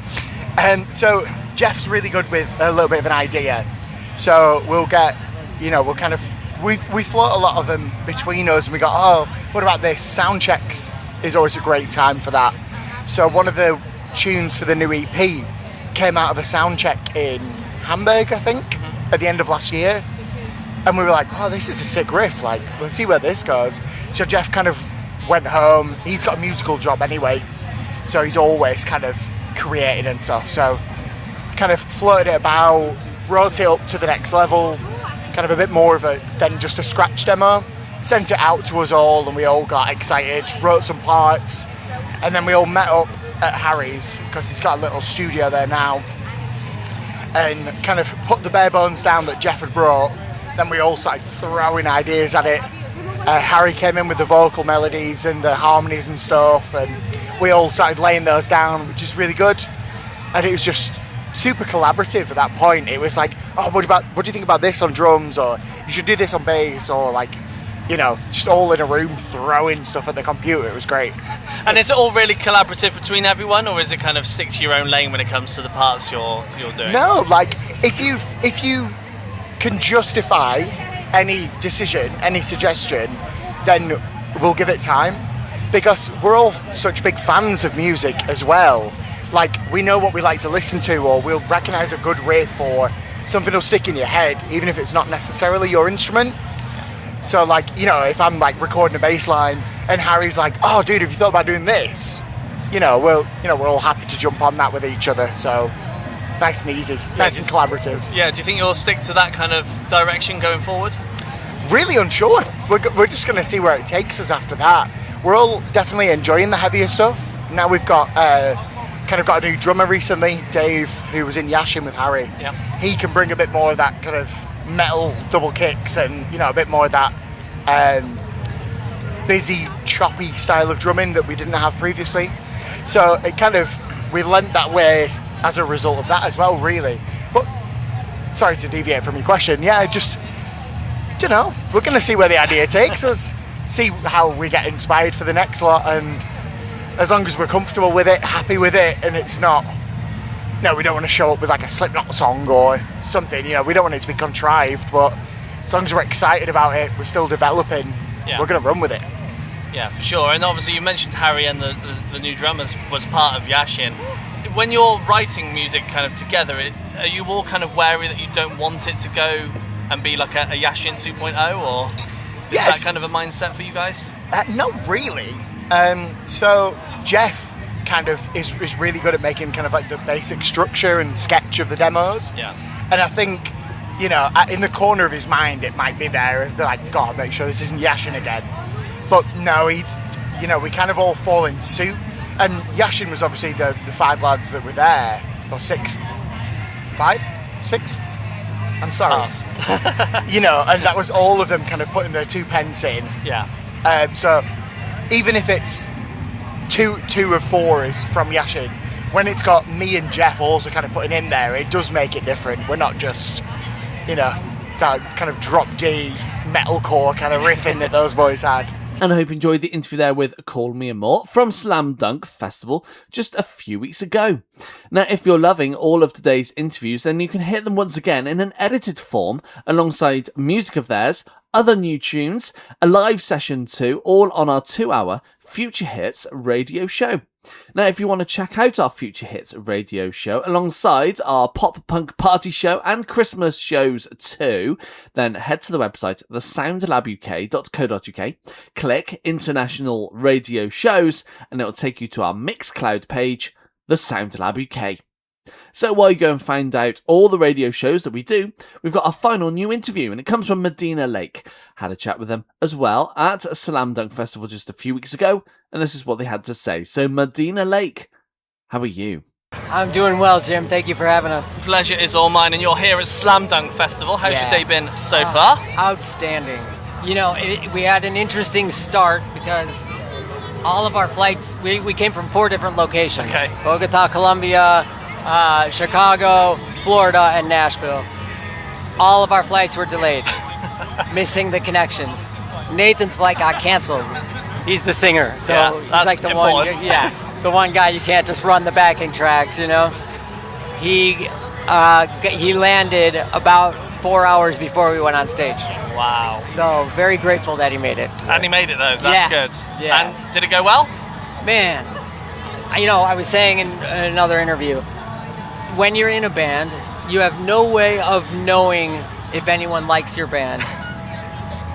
So Jeff's really good with a little bit of an idea. So we'll get, you know, we'll kind of, we float a lot of them between us, and we go, oh, what about this? Sound checks is always a great time for that. So one of the tunes for the new EP came out of a sound check in Hamburg, I think, at the end of last year. And we were like, oh, this is a sick riff, like, we'll see where this goes. So Jeff kind of went home. He's got a musical job anyway, so he's always kind of creating and stuff. So kind of floated it about, wrote it up to the next level, kind of a bit more of a than just a scratch demo, sent it out to us all, and we all got excited, wrote some parts, and then we all met up at Harry's, because he's got a little studio there now, and kind of put the bare bones down that Jeff had brought. Then we all started throwing ideas at it. Harry came in with the vocal melodies and the harmonies and stuff, and we all started laying those down, which is really good. And it was just super collaborative at that point. It was like, oh, what do you think about this on drums, or you should do this on bass, or like, you know, just all in a room throwing stuff at the computer. It was great. And is it all really collaborative between everyone, or is it kind of stick to your own lane when it comes to the parts you're doing? No, like if you can justify any decision, any suggestion, then we'll give it time, because we're all such big fans of music as well. Like, we know what we like to listen to, or we'll recognize a good riff, or something will stick in your head, even if it's not necessarily your instrument. So, like, you know, if I'm like recording a bass line and Harry's like, oh dude, have you thought about doing this? We're all happy to jump on that with each other. So nice and easy, nice and collaborative. Yeah, do you think you'll stick to that kind of direction going forward? Really unsure. We're just going to see where it takes us after that. We're all definitely enjoying the heavier stuff. Now we've got kind of got a new drummer recently, Dave, who was in Yashin with Harry. Yeah. He can bring a bit more of that kind of metal double kicks and, you know, a bit more of that busy, choppy style of drumming that we didn't have previously. So it kind of, we lent that way as a result of that as well, really. But sorry to deviate from your question. Yeah, just, you know, we're going to see where the idea takes us, see how we get inspired for the next lot, and as long as we're comfortable with it, happy with it, and it's not, no, we don't want to show up with like a Slipknot song or something, you know, we don't want it to be contrived, but as long as we're excited about it, we're still developing, we're going to run with it. Yeah, for sure. And obviously you mentioned Harry and the new drummers was part of Yashin. When you're writing music kind of together, are you all kind of wary that you don't want it to go and be like a Yashin 2.0, or is that kind of a mindset for you guys? Not really. So Jeff kind of is really good at making kind of like the basic structure and sketch of the demos. Yeah. And I think, you know, in the corner of his mind, it might be there. They're like, God, make sure this isn't Yashin again. But no, we kind of all fall in suit. And Yashin was obviously the 5 lads that were there, or 6, 5, 6. I'm sorry. You know, and that was all of them kind of putting their 2 pence in. Yeah. So even if it's two of 4 is from Yashin, when it's got me and Jeff also kind of putting in there, it does make it different. We're not just, you know, that kind of drop D metalcore kind of riffing that those boys had. And I hope you enjoyed the interview there with Call Me Amour from Slam Dunk Festival just a few weeks ago. Now, if you're loving all of today's interviews, then you can hear them once again in an edited form alongside music of theirs other new tunes, a live session too, all on our 2-hour Future Hits radio show. Now, if you want to check out our Future Hits radio show alongside our pop punk party show and Christmas shows too, then head to the website thesoundlabuk.co.uk, click International Radio Shows, and it'll take you to our Mixcloud page, The Sound Lab UK. So while you go and find out all the radio shows that we do, we've got our final new interview, and it comes from Madina Lake. Had a chat with them as well at a Slam Dunk Festival just a few weeks ago, and this is what they had to say. So Madina Lake, how are you? I'm doing well, Jim. Thank you for having us. Pleasure is all mine, and you're here at Slam Dunk Festival. How's your day been so far? Outstanding. You know, we had an interesting start because all of our flights, we came from 4 different locations. Okay. Bogota, Colombia, Chicago, Florida, and Nashville. All of our flights were delayed, missing the connections. Nathan's flight got canceled. He's the singer, so he's like the important. one. The one guy you can't just run the backing tracks. You know, he landed about 4 hours before we went on stage. Wow. So very grateful that he made it. And he made it though. That's good. Yeah. And did it go well? Man, you know, I was saying in another interview, when you're in a band, you have no way of knowing if anyone likes your band,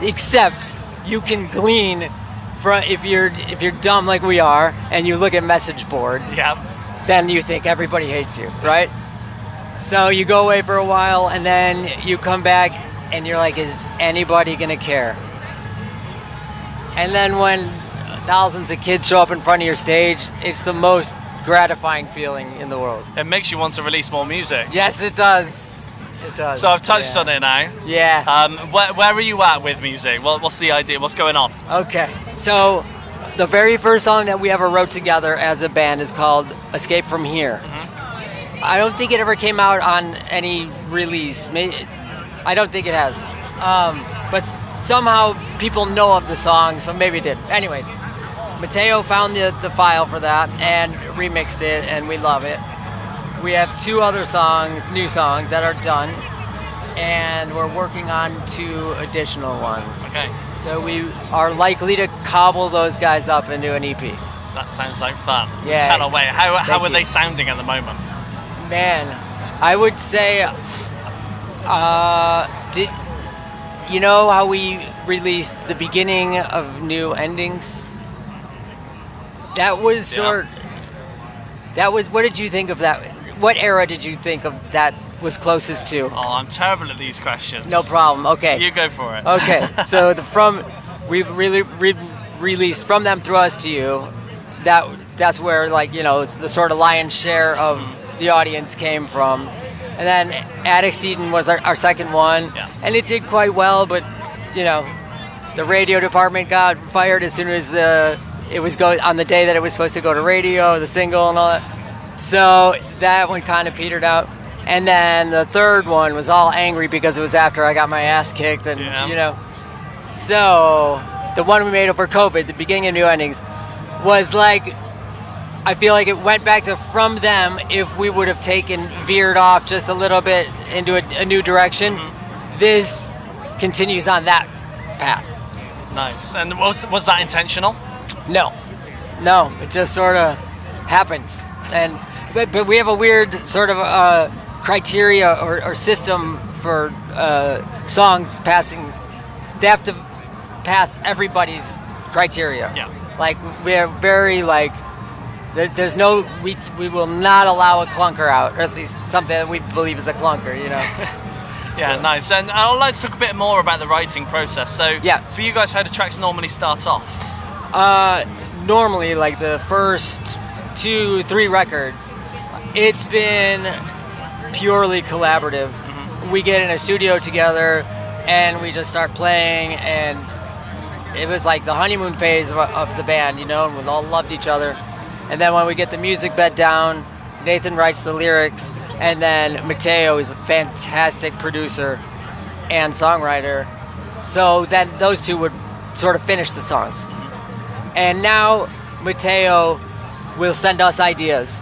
except you can glean from if you're dumb like we are and you look at message boards. Yeah. Then you think everybody hates you, right? So you go away for a while and then you come back and you're like, is anybody gonna care? And then when thousands of kids show up in front of your stage, it's the most gratifying feeling in the world. It makes you want to release more music. Yes, it does. It does. So I've touched on it now. Yeah. Where are you at with music? What's the idea? What's going on? Okay. So the very first song that we ever wrote together as a band is called Escape From Here. Mm-hmm. I don't think it ever came out on any release. I don't think it has. But somehow people know of the song, so maybe it did. Anyways, Mateo found the file for that and remixed it, and we love it. We have 2 other songs, new songs, that are done, and we're working on 2 additional ones. Okay. So we are likely to cobble those guys up into an EP. That sounds like fun. Yeah. Cannot wait. How are you. they sounding at the moment? Man, I would say, did you know how we released the beginning of New Endings? That was what did you think of that? What era did you think of that was closest to? Oh, I'm terrible at these questions. No problem. Okay. You go for it. Okay. So we've really released From Them Through Us to You. That's where, like, you know, it's the sort of lion's share of the audience came from. And then Addicts Eden was our second one. Yeah. And it did quite well, but, you know, the radio department got fired as soon as it was on the day that it was supposed to go to radio, the single and all that. So that one kind of petered out. And then the third one was all angry because it was after I got my ass kicked, and you know. So the one we made over COVID, the beginning of New Endings, was like, I feel like it went back to From Them if we would have veered off just a little bit into a new direction. Mm-hmm. This continues on that path. Nice. And was that intentional? No, it just sort of happens. But we have a weird sort of criteria or system for songs passing. They have to pass everybody's criteria. Yeah. Like, we're very like, there's no, we will not allow a clunker out, or at least something that we believe is a clunker, you know. Yeah, so. Nice. And I'd like to talk a bit more about the writing process. So for you guys, how do tracks normally start off? Normally, like the first 2-3 records, it's been purely collaborative. Mm-hmm. We get in a studio together and we just start playing, and it was like the honeymoon phase of the band, you know, and we all loved each other. And then when we get the music bed down, Nathan writes the lyrics, and then Mateo is a fantastic producer and songwriter. So then those 2 would sort of finish the songs. And now Mateo will send us ideas.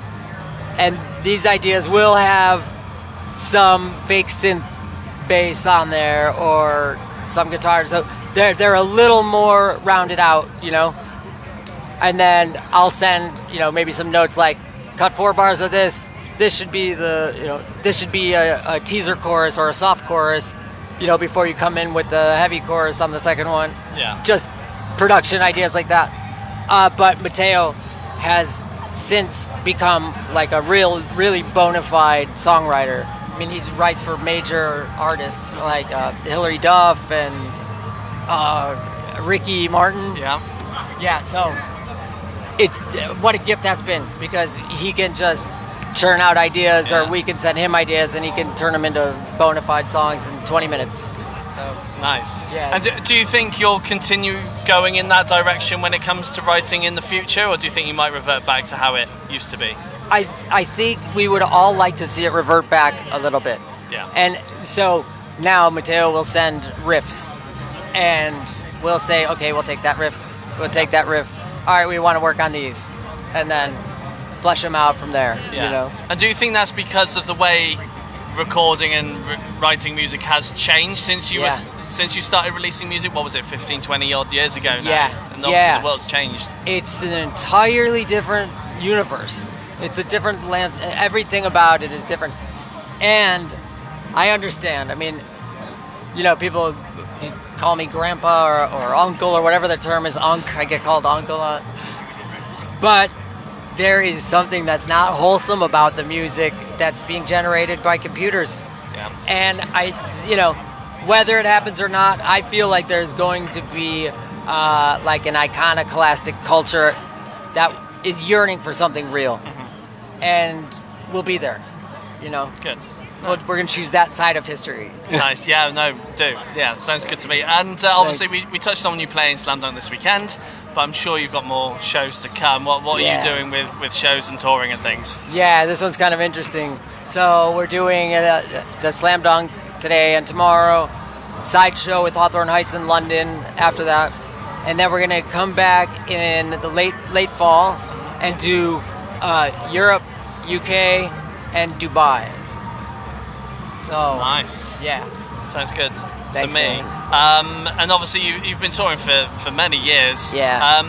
And these ideas will have some fake synth bass on there, or some guitars. So they're a little more rounded out, And then I'll send, maybe some notes like, cut 4 bars of this. This should be this should be a teaser chorus or a soft chorus, before you come in with the heavy chorus on the second one. Yeah. Just production ideas like that. But Mateo has since become like a really bona fide songwriter. I mean, he writes for major artists like Hilary Duff and Ricky Martin. Yeah. So it's what a gift that's been, because he can just churn out ideas, or we can send him ideas, and he can turn them into bona fide songs in 20 minutes. So nice. Yeah. And do you think you'll continue going in that direction when it comes to writing in the future, or do you think you might revert back to how it used to be? I think we would all like to see it revert back a little bit. Yeah. And so now Mateo will send riffs, and we'll say, okay, we'll take that riff. All right, we want to work on these, and then flesh them out from there. And do you think that's because of the way recording and writing music has changed since you since you started releasing music? What was it, 15, 20 odd years ago now? Yeah. And obviously the world's changed. It's an entirely different universe. It's a different land. Everything about it is different. And I understand. I mean, people call me grandpa or uncle or whatever the term is. I get called uncle. But there is something that's not wholesome about the music that's being generated by computers. Yeah. And whether it happens or not, I feel like there's going to be like an iconoclastic culture that is yearning for something real. Mm-hmm. And we'll be there, Good. We're going to choose that side of history. Nice. Yeah, no, do. Yeah, sounds good to me. And obviously we touched on you playing Slam Dunk this weekend, but I'm sure you've got more shows to come. What are you doing with shows and touring and things? Yeah, this one's kind of interesting. So we're doing the Slam Dunk today and tomorrow, sideshow with Hawthorne Heights in London after that. And then we're going to come back in the late fall and do Europe, UK, and Dubai. So nice. Yeah. Sounds good Thanks, to me. And obviously you've been touring for many years. Yeah.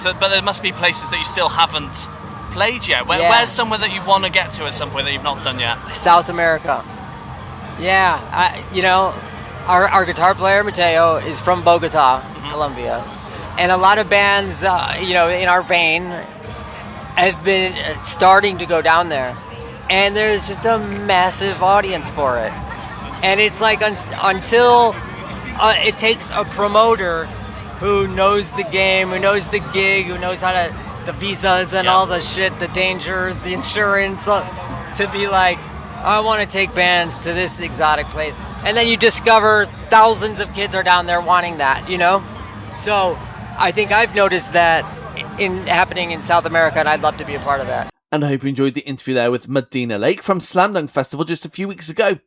But there must be places that you still haven't played yet. Where's somewhere that you want to get to at some point that you've not done yet? South America. Yeah. Our guitar player Mateo is from Bogota, Colombia, and a lot of bands, in our vein, have been starting to go down there. And there's just a massive audience for it. And it's like until it takes a promoter who knows the game, who knows the gig, who knows the visas and all the shit, the dangers, the insurance, to be like, I want to take bands to this exotic place. And then you discover thousands of kids are down there wanting that, So I think I've noticed that happening in South America, and I'd love to be a part of that. And I hope you enjoyed the interview there with Madina Lake from Slam Dunk Festival just a few weeks ago.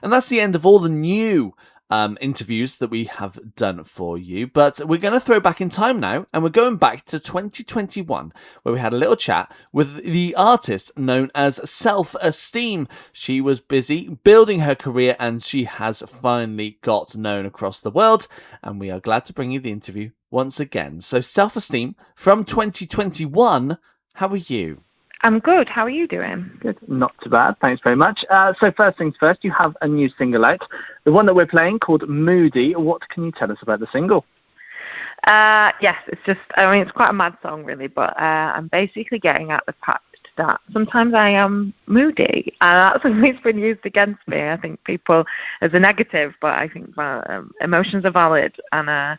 And that's the end of all the new interviews that we have done for you. But we're going to throw back in time now, and we're going back to 2021, where we had a little chat with the artist known as Self Esteem. She was busy building her career, and she has finally got known across the world. And we are glad to bring you the interview once again. So Self Esteem from 2021, how are you? I'm good. How are you doing? Good. Not too bad. Thanks very much. So first things first, you have a new single out. The one that we're playing called Moody. What can you tell us about the single? Yes, it's quite a mad song really, but I'm basically getting at the fact that sometimes I am moody, and that's always been used against me. I think people as a negative, but I think emotions are valid, and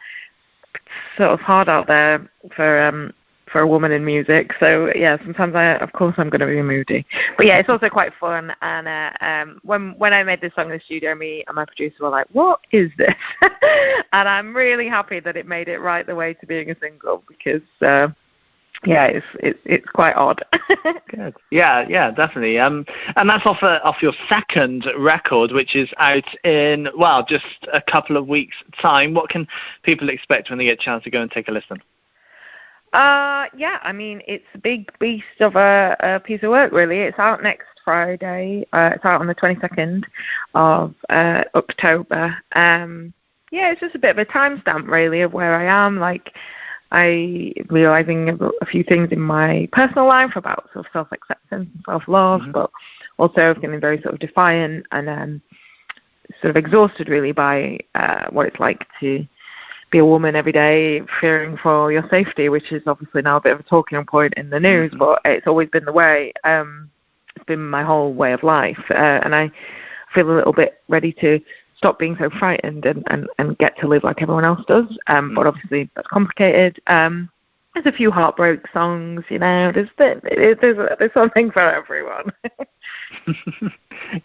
it's sort of hard out there for a woman in music. So yeah, sometimes of course I'm going to be moody, but yeah, it's also quite fun. And when I made this song in the studio, me and my producer were like, what is this? And I'm really happy that it made it right the way to being a single, because it's quite odd. Good. Yeah, definitely. And that's off your second record, which is out in just a couple of weeks' time. What can people expect when they get a chance to go and take a listen? I mean, it's a big beast of a piece of work, really. It's out next Friday. It's out on the 22nd of October. yeah, it's just a bit of a timestamp, really, of where I am. Like, I realizing a few things in my personal life about sort of self-acceptance and self-love, but also feeling very sort of defiant and sort of exhausted, really, by what it's like to be a woman every day, fearing for your safety, which is obviously now a bit of a talking point in the news, but it's always been the way. It's been my whole way of life, and I feel a little bit ready to stop being so frightened and get to live like everyone else does. But obviously that's complicated. There's a few heartbreak songs, you know. There's something for everyone.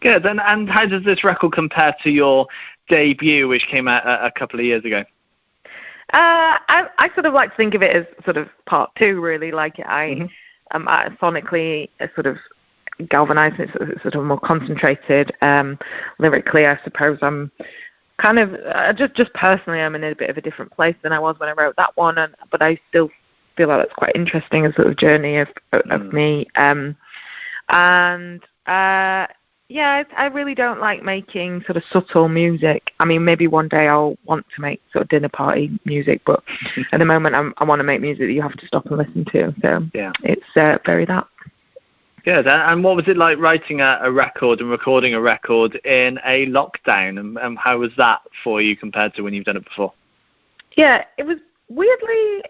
Good. And how does this record compare to your debut, which came out a couple of years ago? I sort of like to think of it as sort of part two, really. Like I sonically sort of galvanized, it's sort of more concentrated. Lyrically, I suppose I'm kind of just personally, I'm in a bit of a different place than I was when I wrote that one, but I still feel like that's quite interesting, a sort of journey of me. Yeah, I really don't like making sort of subtle music. I mean, maybe one day I'll want to make sort of dinner party music, but at the moment I want to make music that you have to stop and listen to. So it's very that. Good. And what was it like writing a record and recording a record in a lockdown? And how was that for you compared to when you've done it before? Yeah, it was weirdly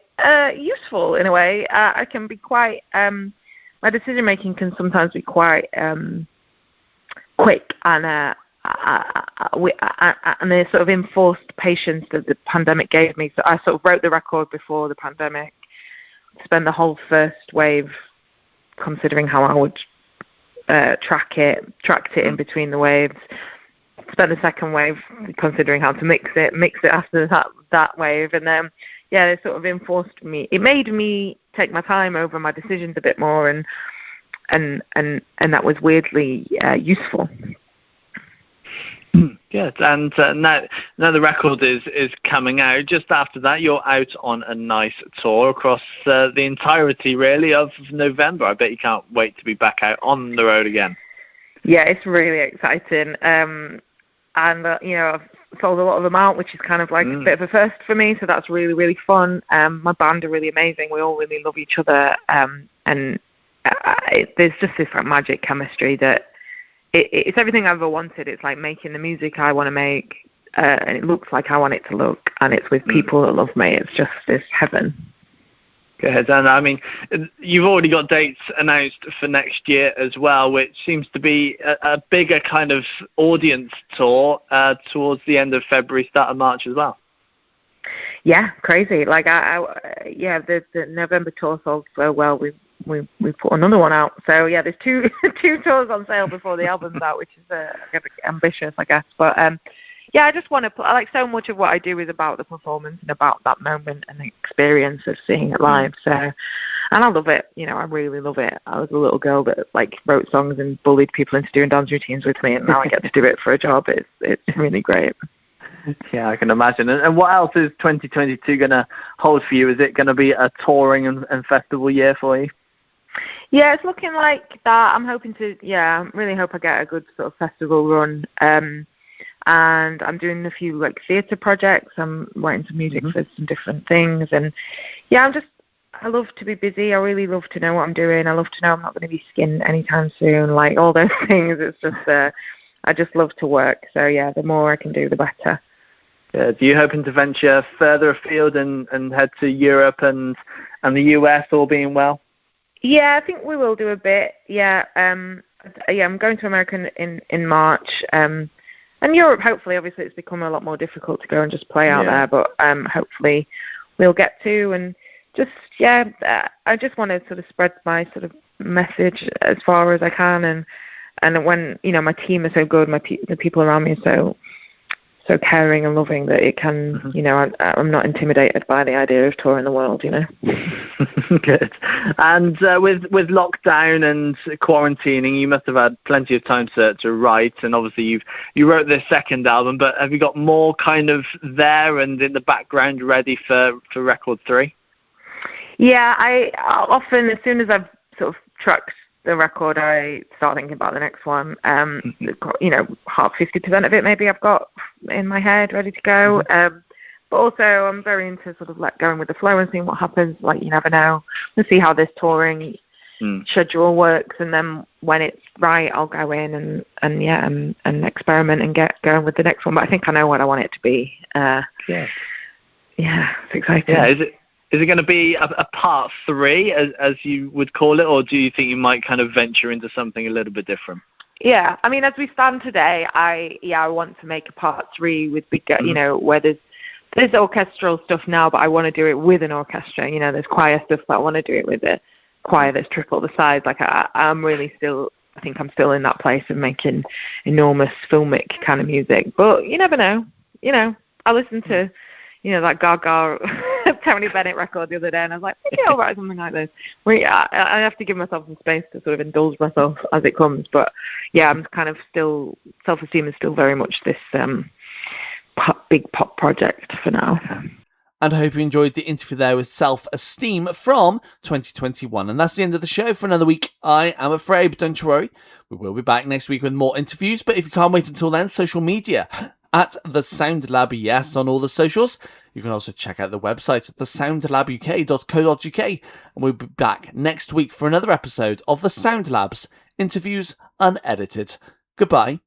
useful in a way. I can be quite, my decision making can sometimes be quite quick and the sort of enforced patience that the pandemic gave me. So I sort of wrote the record before the pandemic, spent the whole first wave considering how I would tracked it in between the waves, spent the second wave considering how to mix it after that wave, and then it sort of enforced me. It made me take my time over my decisions a bit more, and that was weirdly useful. Good. And now the record is coming out. Just after that, you're out on a nice tour across the entirety, really, of November. I bet you can't wait to be back out on the road again. Yeah, it's really exciting. And you know, I've sold a lot of them out, which is kind of like a bit of a first for me. So that's really, really fun. My band are really amazing. We all really love each other. And there's just this like magic chemistry that it's everything I've ever wanted. It's like making the music I want to make, and it looks like I want it to look, and it's with people that love me. It's just this heaven. Good. And I mean, you've already got dates announced for next year as well, which seems to be a bigger kind of audience tour towards the end of February, start of March as well. Yeah, crazy. Like the November tour sold so well. We put another one out. So yeah, there's two tours on sale before the album's out, which is ambitious, I guess. But I just want to. I like so much of what I do is about the performance and about that moment and the experience of seeing it live. So, and I love it. You know, I really love it. I was a little girl that like wrote songs and bullied people into doing dance routines with me, and now I get to do it for a job. It's really great. Yeah, I can imagine. And what else is 2022 going to hold for you? Is it going to be a touring and festival year for you? Yeah, it's looking like that. I'm hoping to, I really hope I get a good sort of festival run. And I'm doing a few like theatre projects. I'm writing some music for some different things. And I love to be busy. I really love to know what I'm doing. I love to know I'm not going to be skinned anytime soon. Like all those things. It's just, I just love to work. So yeah, the more I can do, the better. Do you hoping to venture further afield and head to Europe and the US, all being well? Yeah, I think we will do a bit. Yeah, I'm going to America in March. And Europe, hopefully, obviously, it's become a lot more difficult to go and just play out there. But hopefully, we'll get to. And just, I just want to sort of spread my sort of message as far as I can. And when, you know, my team is so good, the people around me are so caring and loving that it can, you know, I'm not intimidated by the idea of touring the world, you know. Good. And with lockdown and quarantining, you must have had plenty of time to write, and obviously you wrote this second album, but have you got more kind of there and in the background ready for record 3? Yeah, I often, as soon as I've sort of tracked the record, I start thinking about the next one. You know, half 50% of it maybe I've got in my head ready to go. But also I'm very into sort of like going with the flow and seeing what happens. Like, you never know. We'll see how this touring schedule works, and then when it's right, I'll go in and experiment and get going with the next one. But I think I know what I want it to be. Yeah, it's exciting. Yeah, is it going to be a part 3, as you would call it, or do you think you might kind of venture into something a little bit different? Yeah, I mean, as we stand today, I want to make a part 3 with bigger, you know, where there's orchestral stuff now, but I want to do it with an orchestra. You know, there's choir stuff, but I want to do it with a choir that's triple the size. Like I'm really still, I think I'm still in that place of making enormous filmic kind of music. But you never know. You know, I listened to, you know, that Gaga Tony Bennett record the other day, and I was like, maybe I'll write something like this. I have to give myself some space to sort of indulge myself as it comes. But yeah, I'm kind of still, Self-Esteem is still very much this big pop project for now. And I hope you enjoyed the interview there with Self Esteem from 2021. And that's the end of the show for another week, I am afraid. But don't you worry, we will be back next week with more interviews. But if you can't wait until then, social media at The Sound Lab, yes, on all the socials. You can also check out the website at thesoundlabuk.co.uk. And we'll be back next week for another episode of The Sound Lab's Interviews Unedited. Goodbye.